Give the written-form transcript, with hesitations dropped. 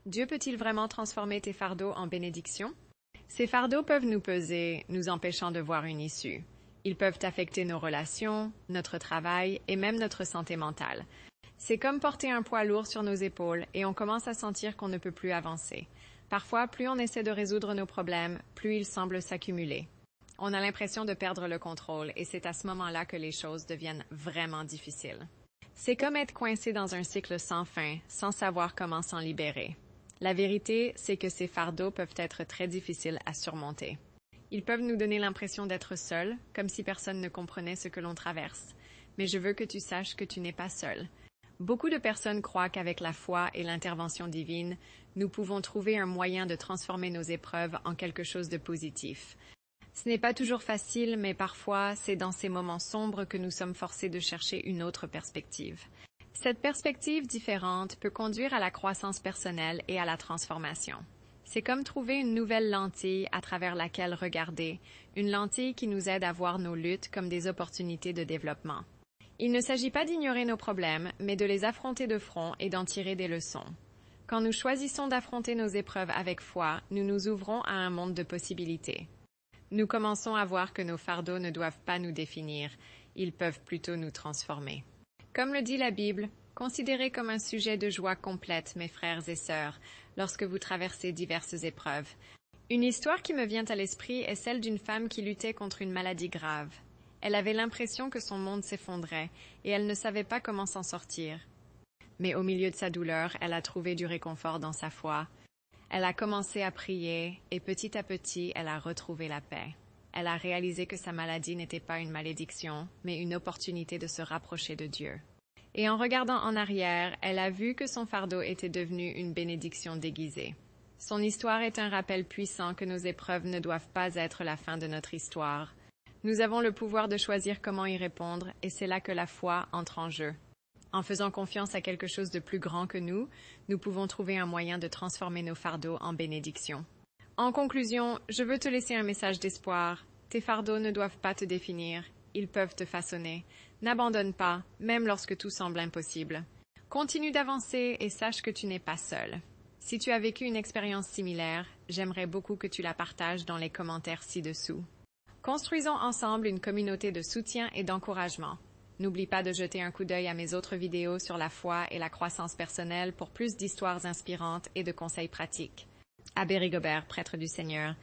Dieu peut-il vraiment transformer tes fardeaux en bénédictions? Ces fardeaux peuvent nous peser, nous empêchant de voir une issue. Ils peuvent affecter nos relations, notre travail et même notre santé mentale. C'est comme porter un poids lourd sur nos épaules et on commence à sentir qu'on ne peut plus avancer. Parfois, plus on essaie de résoudre nos problèmes, plus ils semblent s'accumuler. On a l'impression de perdre le contrôle et c'est à ce moment-là que les choses deviennent vraiment difficiles. C'est comme être coincé dans un cycle sans fin, sans savoir comment s'en libérer. La vérité, c'est que ces fardeaux peuvent être très difficiles à surmonter. Ils peuvent nous donner l'impression d'être seuls, comme si personne ne comprenait ce que l'on traverse. Mais je veux que tu saches que tu n'es pas seul. Beaucoup de personnes croient qu'avec la foi et l'intervention divine, nous pouvons trouver un moyen de transformer nos épreuves en quelque chose de positif. Ce n'est pas toujours facile, mais parfois, c'est dans ces moments sombres que nous sommes forcés de chercher une autre perspective. Cette perspective différente peut conduire à la croissance personnelle et à la transformation. C'est comme trouver une nouvelle lentille à travers laquelle regarder, une lentille qui nous aide à voir nos luttes comme des opportunités de développement. Il ne s'agit pas d'ignorer nos problèmes, mais de les affronter de front et d'en tirer des leçons. Quand nous choisissons d'affronter nos épreuves avec foi, nous nous ouvrons à un monde de possibilités. Nous commençons à voir que nos fardeaux ne doivent pas nous définir, ils peuvent plutôt nous transformer. Comme le dit la Bible, considérez comme un sujet de joie complète, mes frères et sœurs, lorsque vous traversez diverses épreuves. Une histoire qui me vient à l'esprit est celle d'une femme qui luttait contre une maladie grave. Elle avait l'impression que son monde s'effondrait et elle ne savait pas comment s'en sortir. Mais au milieu de sa douleur, elle a trouvé du réconfort dans sa foi. Elle a commencé à prier et petit à petit, elle a retrouvé la paix. Elle a réalisé que sa maladie n'était pas une malédiction, mais une opportunité de se rapprocher de Dieu. Et en regardant en arrière, elle a vu que son fardeau était devenu une bénédiction déguisée. Son histoire est un rappel puissant que nos épreuves ne doivent pas être la fin de notre histoire. Nous avons le pouvoir de choisir comment y répondre, et c'est là que la foi entre en jeu. En faisant confiance à quelque chose de plus grand que nous, nous pouvons trouver un moyen de transformer nos fardeaux en bénédictions. En conclusion, je veux te laisser un message d'espoir. Tes fardeaux ne doivent pas te définir, ils peuvent te façonner. N'abandonne pas, même lorsque tout semble impossible. Continue d'avancer et sache que tu n'es pas seul. Si tu as vécu une expérience similaire, j'aimerais beaucoup que tu la partages dans les commentaires ci-dessous. Construisons ensemble une communauté de soutien et d'encouragement. N'oublie pas de jeter un coup d'œil à mes autres vidéos sur la foi et la croissance personnelle pour plus d'histoires inspirantes et de conseils pratiques. Abbé Rigobert, prêtre du Seigneur,